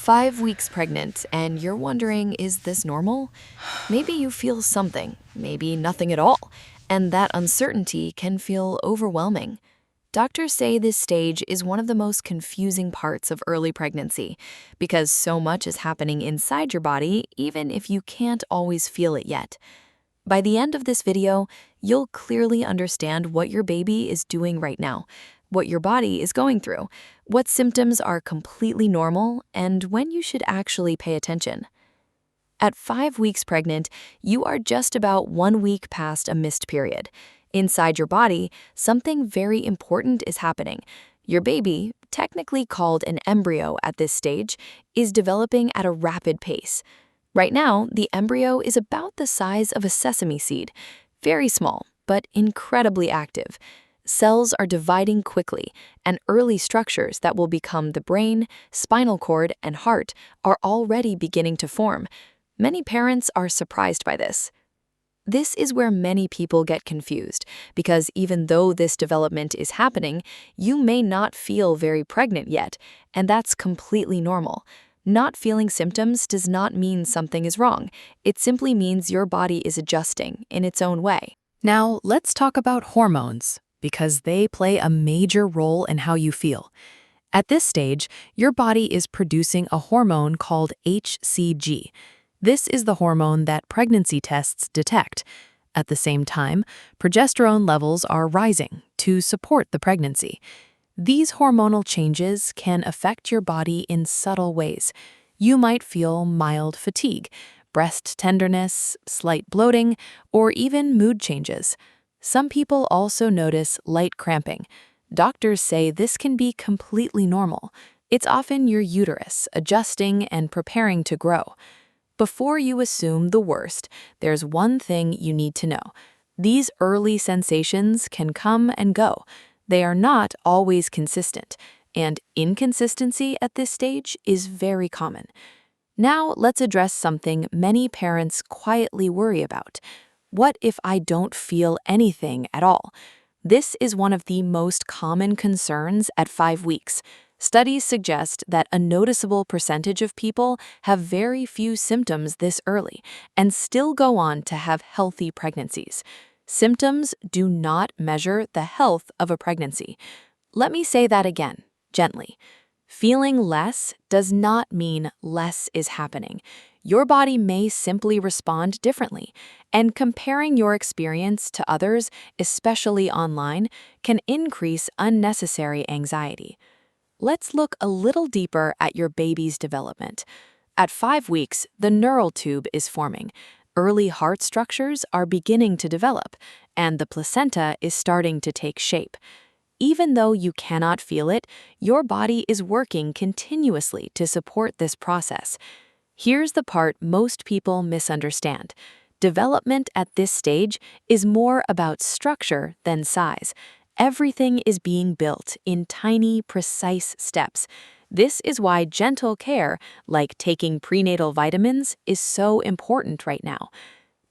5 weeks pregnant, and you're wondering, is this normal? Maybe you feel something, maybe nothing at all, and that uncertainty can feel overwhelming. Doctors say this stage is one of the most confusing parts of early pregnancy because so much is happening inside your body, even if you can't always feel it yet. By the end of this video, you'll clearly understand what your baby is doing right now, what your body is going through, what symptoms are completely normal, and when you should actually pay attention. At 5 weeks pregnant, you are just about 1 week past a missed period. Inside your body, something very important is happening. Your baby, technically called an embryo at this stage, is developing at a rapid pace. Right now, the embryo is about the size of a sesame seed, very small, but incredibly active. Cells are dividing quickly, and early structures that will become the brain, spinal cord, and heart are already beginning to form. Many parents are surprised by this. This is where many people get confused, because even though this development is happening, you may not feel very pregnant yet, and that's completely normal. Not feeling symptoms does not mean something is wrong. It simply means your body is adjusting in its own way. Now, let's talk about hormones, because they play a major role in how you feel. At this stage, your body is producing a hormone called HCG. This is the hormone that pregnancy tests detect. At the same time, progesterone levels are rising to support the pregnancy. These hormonal changes can affect your body in subtle ways. You might feel mild fatigue, breast tenderness, slight bloating, or even mood changes. Some people also notice light cramping. Doctors say this can be completely normal. It's often your uterus adjusting and preparing to grow. Before you assume the worst, there's one thing you need to know. These early sensations can come and go. They are not always consistent, and inconsistency at this stage is very common. Now, let's address something many parents quietly worry about. What if I don't feel anything at all? This is one of the most common concerns at 5 weeks. Studies suggest that a noticeable percentage of people have very few symptoms this early and still go on to have healthy pregnancies. Symptoms do not measure the health of a pregnancy. Let me say that again, gently. Feeling less does not mean less is happening. Your body may simply respond differently, and comparing your experience to others, especially online, can increase unnecessary anxiety. Let's look a little deeper at your baby's development. At 5 weeks, the neural tube is forming. Early heart structures are beginning to develop, and the placenta is starting to take shape. Even though you cannot feel it, your body is working continuously to support this process. Here's the part most people misunderstand. Development at this stage is more about structure than size. Everything is being built in tiny, precise steps. This is why gentle care, like taking prenatal vitamins, is so important right now.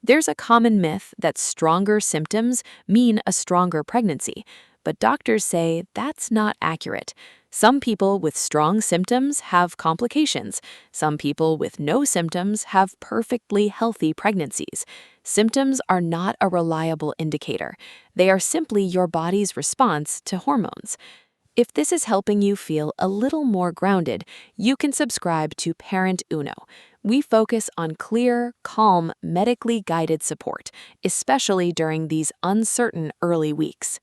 There's a common myth that stronger symptoms mean a stronger pregnancy, but doctors say that's not accurate. Some people with strong symptoms have complications. Some people with no symptoms have perfectly healthy pregnancies. Symptoms are not a reliable indicator. They are simply your body's response to hormones. If this is helping you feel a little more grounded, you can subscribe to ParentUno. We focus on clear, calm, medically guided support, especially during these uncertain early weeks.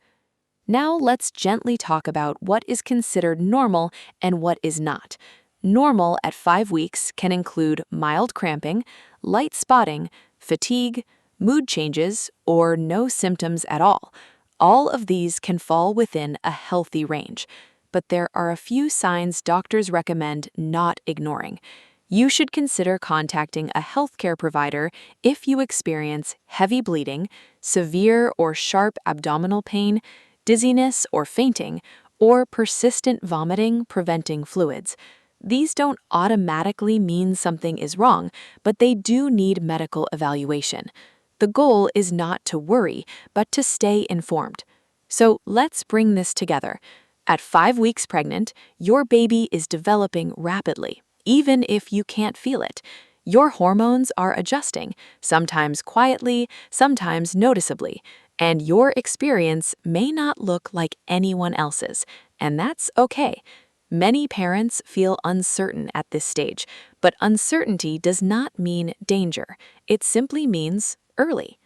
Now let's gently talk about what is considered normal and what is not. Normal at 5 weeks can include mild cramping, light spotting, fatigue, mood changes, or no symptoms at all. All of these can fall within a healthy range, but there are a few signs doctors recommend not ignoring. You should consider contacting a healthcare provider if you experience heavy bleeding, severe or sharp abdominal pain, dizziness or fainting, or persistent vomiting preventing fluids. These don't automatically mean something is wrong, but they do need medical evaluation. The goal is not to worry, but to stay informed. So let's bring this together. At 5 weeks pregnant, your baby is developing rapidly. even if you can't feel it. Your hormones are adjusting, sometimes quietly, sometimes noticeably, and your experience may not look like anyone else's, and that's okay. Many parents feel uncertain at this stage, but uncertainty does not mean danger. It simply means early.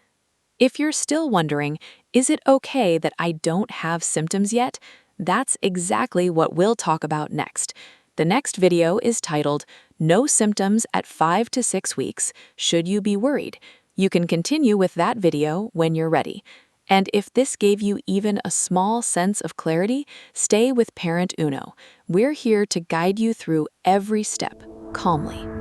If you're still wondering, is it okay that I don't have symptoms yet? That's exactly what we'll talk about next. The next video is titled, No Symptoms at 5 to 6 Weeks, Should You Be Worried? You can continue with that video when you're ready. And if this gave you even a small sense of clarity, stay with ParentUno. We're here to guide you through every step, calmly.